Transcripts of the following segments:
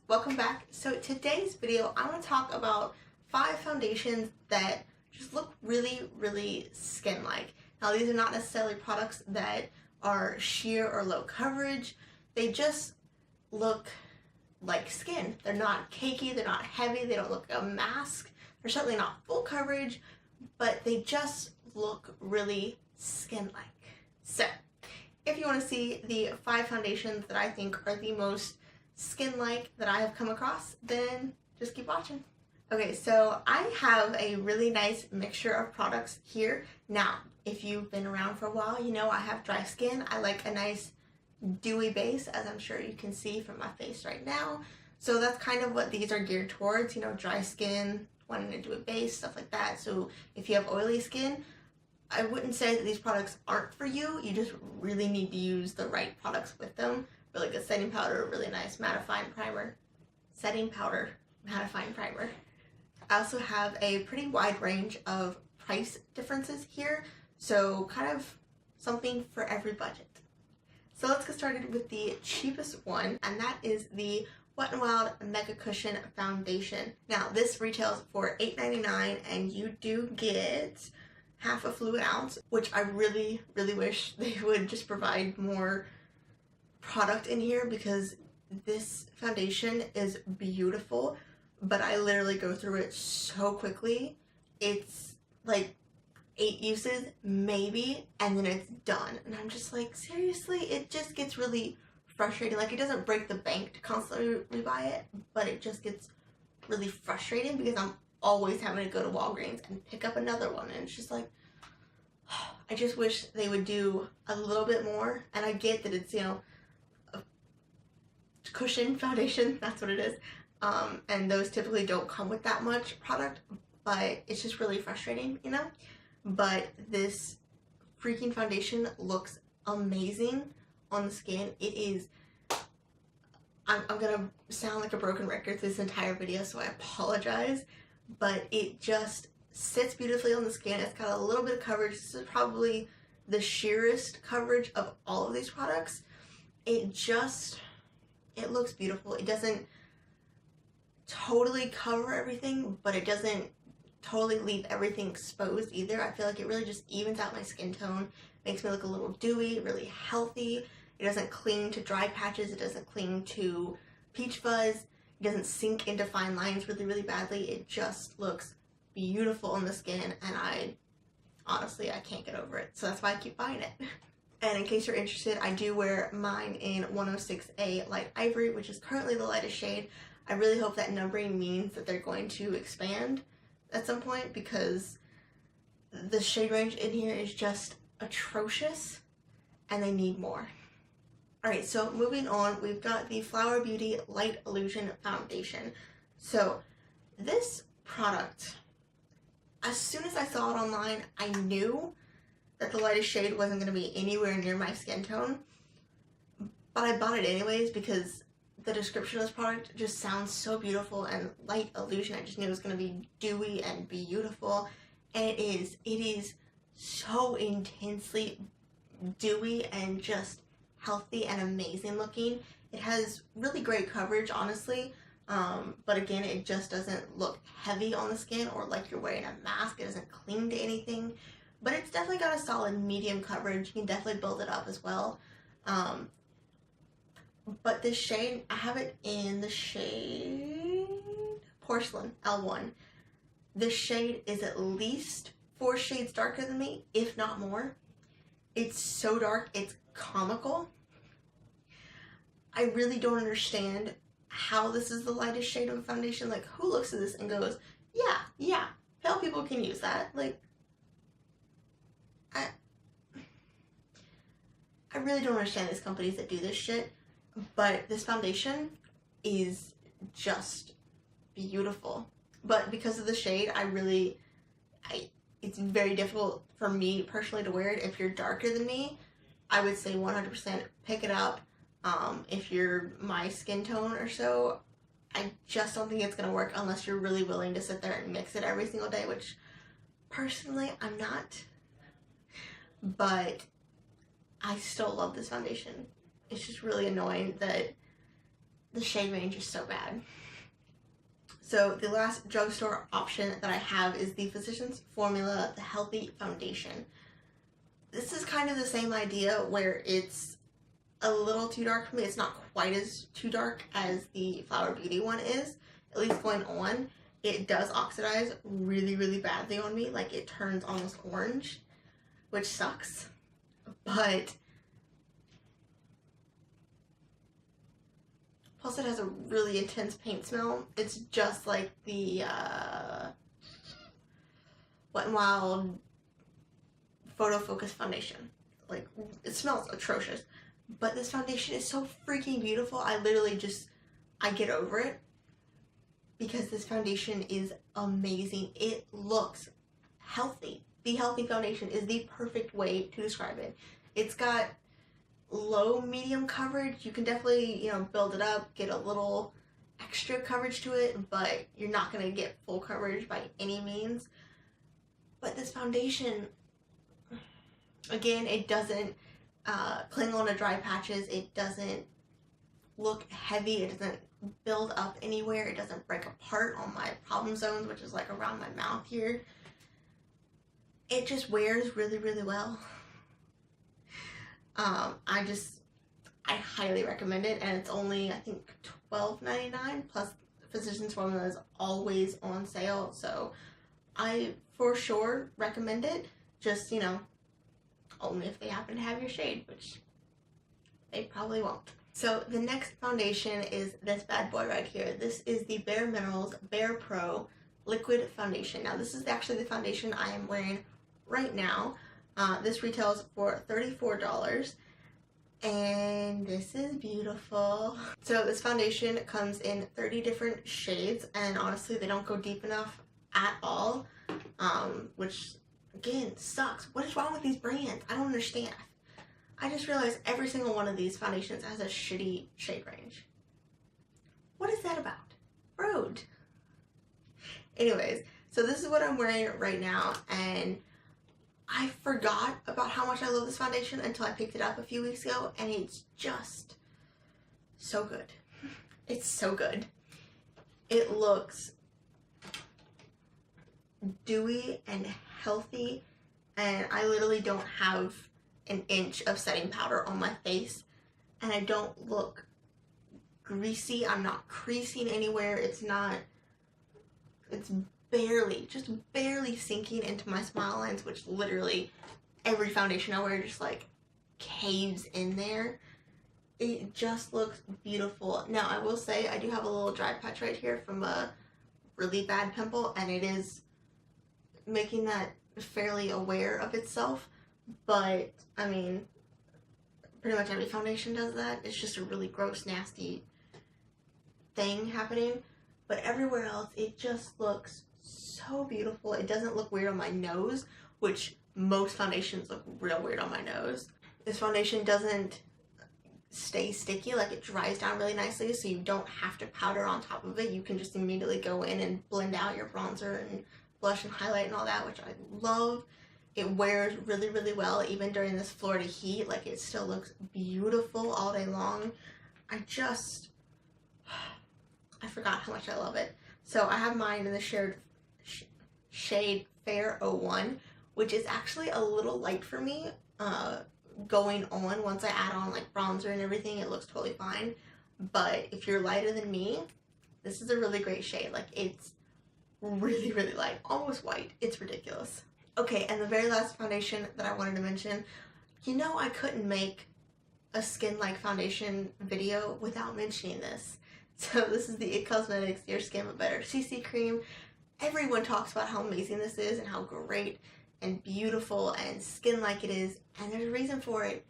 welcome back. So today's video, I want to talk about 5 foundations that just look really skin-like. Now these are not necessarily products that are sheer or low coverage. They just look like skin. They're not cakey, they're not heavy, they don't look like a mask. They're certainly not full coverage, but they just look really skin-like. So if you want to see the 5 foundations that I think are the most skin-like that I have come across, then just keep watching. Okay, so I have a really nice mixture of products here. Now, if you've been around for a while, you know I have dry skin. I like a nice dewy base, as I'm sure you can see from my face right now. So that's kind of what these are geared towards, you know, dry skin, wanting to do a base, stuff like that. So if you have oily skin, I wouldn't say that these products aren't for you. You just really need to use the right products with them. Really good setting powder, really nice mattifying primer. Setting powder, mattifying primer. I also have a pretty wide range of price differences here, so kind of something for every budget. So let's get started with the cheapest one, and that is the Wet n Wild MegaCushion Foundation. Now this retails for $8.99, and you do get half a fluid ounce, which I really wish they would just provide more product in here, because this foundation is beautiful, but I literally go through it so quickly. It's like 8 uses maybe, and then it's done, and I'm just like, seriously? It just gets really frustrating. Like, it doesn't break the bank to constantly rebuy it, but it just gets really frustrating because I'm always having to go to Walgreens and pick up another one, and it's just like, I just wish they would do a little bit more. And I get that it's, you know, a cushion foundation, that's what it is, and those typically don't come with that much product, but it's just really frustrating, you know. But this freaking foundation looks amazing on the skin. It is, I'm gonna sound like a broken record this entire video, so I apologize, but it just sits beautifully on the skin. It's got a little bit of coverage. This is probably the sheerest coverage of all of these products. It looks beautiful. It doesn't totally cover everything, but it doesn't totally leave everything exposed either. I feel like it really just evens out my skin tone, makes me look a little dewy, really healthy. It doesn't cling to dry patches, it doesn't cling to peach fuzz, it doesn't sink into fine lines really badly. It just looks beautiful on the skin, and honestly, I can't get over it. So that's why I keep buying it. And in case you're interested, I do wear mine in 106A Light Ivory, which is currently the lightest shade. I really hope that numbering means that they're going to expand at some point, because the shade range in here is just atrocious and they need more. Alright, so moving on, we've got the Flower Beauty Light Illusion Foundation. So this product, as soon as I saw it online, I knew that the lightest shade wasn't going to be anywhere near my skin tone, but I bought it anyways because the description of this product just sounds so beautiful, and Light Illusion, I just knew it was going to be dewy and beautiful, and it is so intensely dewy and just healthy and amazing looking. It has really great coverage, honestly, but again, it just doesn't look heavy on the skin or like you're wearing a mask. It doesn't cling to anything, but it's definitely got a solid medium coverage. You can definitely build it up as well. But this shade, I have it in the shade Porcelain L1. This shade is at least 4 shades darker than me, if not more. It's so dark, it's comical. I really don't understand how this is the lightest shade of a foundation. Like, who looks at this and goes, yeah, pale people can use that? Like, I really don't understand these companies that do this shit. But this foundation is just beautiful. But because of the shade, it's very difficult for me personally to wear it. If you're darker than me, I would say 100% pick it up. If you're my skin tone or so, I just don't think it's going to work unless you're really willing to sit there and mix it every single day, which personally I'm not. But I still love this foundation. It's just really annoying that the shade range is so bad. So the last drugstore option that I have is the Physicians Formula, the Healthy Foundation. This is kind of the same idea where it's a little too dark for me. It's not quite as too dark as the Flower Beauty one is, at least going on. It does oxidize really, really badly on me. Like, it turns almost orange, which sucks. But plus it has a really intense paint smell. It's just like the Wet n Wild Photo Focus foundation. Like, it smells atrocious. But this foundation is so freaking beautiful. I literally just, I get over it. Because this foundation is amazing. It looks healthy. The Healthy Foundation is the perfect way to describe it. It's got low medium coverage. You can definitely, you know, build it up, get a little extra coverage to it, but you're not going to get full coverage by any means. But this foundation, again, it doesn't cling on to dry patches. It doesn't look heavy. It doesn't build up anywhere. It doesn't break apart on my problem zones, which is like around my mouth here. It just wears really, really well. I highly recommend it, and it's only, I think, $12.99 plus Physicians Formula is always on sale, so I for sure recommend it. Just, you know, only if they happen to have your shade, which they probably won't. So the next foundation is this bad boy right here. This is the Bare Minerals Bare Pro Liquid Foundation. Now this is actually the foundation I am wearing right now. This retails for $34 and this is beautiful. So this foundation comes in 30 different shades, and honestly they don't go deep enough at all, which again sucks. What is wrong with these brands? I don't understand. I just realized every single one of these foundations has a shitty shade range. What is that about? Rude. Anyways, so this is what I'm wearing right now, and I forgot about how much I love this foundation until I picked it up a few weeks ago, and it's just so good. It's so good. It looks dewy and healthy, and I literally don't have an inch of setting powder on my face, and I don't look greasy. I'm not creasing anywhere. It's barely, just barely sinking into my smile lines, which literally every foundation I wear just like caves in there. It just looks beautiful. Now I will say I do have a little dry patch right here from a really bad pimple, and it is making that fairly aware of itself. But I mean, pretty much every foundation does that. It's just a really gross, nasty thing happening. But everywhere else, it just looks so beautiful. It doesn't look weird on my nose, which most foundations look real weird on my nose. This foundation doesn't stay sticky. Like, it dries down really nicely, so you don't have to powder on top of it. You can just immediately go in and blend out your bronzer and blush and highlight and all that, which I love. It wears really, really well, even during this Florida heat. Like, it still looks beautiful all day long. I forgot how much I love it. So I have mine in the shade Fair 01, which is actually a little light for me. Going on, once I add on like bronzer and everything, it looks totally fine. But if you're lighter than me, this is a really great shade. Like, it's really, really light, almost white. It's ridiculous. Okay, and the very last foundation that I wanted to mention, you know, I couldn't make a skin-like foundation video without mentioning this. So this is the IT Cosmetics Your Skin But Better CC Cream. Everyone talks about how amazing this is and how great and beautiful and skin-like it is, and there's a reason for it,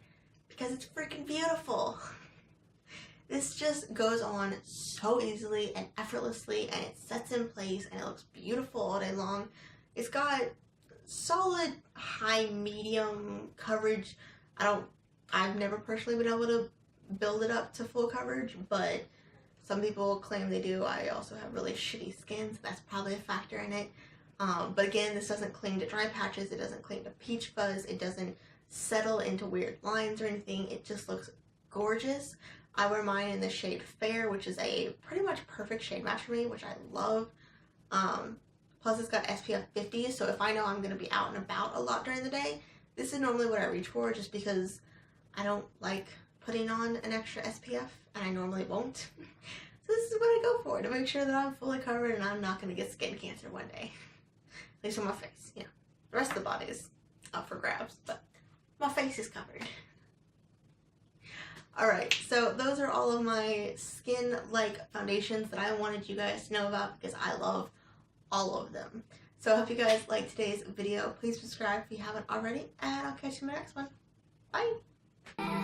because it's freaking beautiful. This just goes on so easily and effortlessly, and it sets in place, and it looks beautiful all day long. It's got solid high medium coverage. I've never personally been able to build it up to full coverage, but some people claim they do. I also have really shitty skin, so that's probably a factor in it. But again, this doesn't cling to dry patches, it doesn't cling to peach fuzz, it doesn't settle into weird lines or anything. It just looks gorgeous. I wear mine in the shade Fair, which is a pretty much perfect shade match for me, which I love. Plus it's got SPF 50, so if I know I'm going to be out and about a lot during the day, this is normally what I reach for, just because I don't like putting on an extra SPF, and I normally won't. So this is what I go for, to make sure that I'm fully covered and I'm not going to get skin cancer one day. At least on my face, you know. The rest of the body is up for grabs, but my face is covered. Alright, so those are all of my skin-like foundations that I wanted you guys to know about because I love all of them. So I hope you guys liked today's video. Please subscribe if you haven't already, and I'll catch you in my next one. Bye!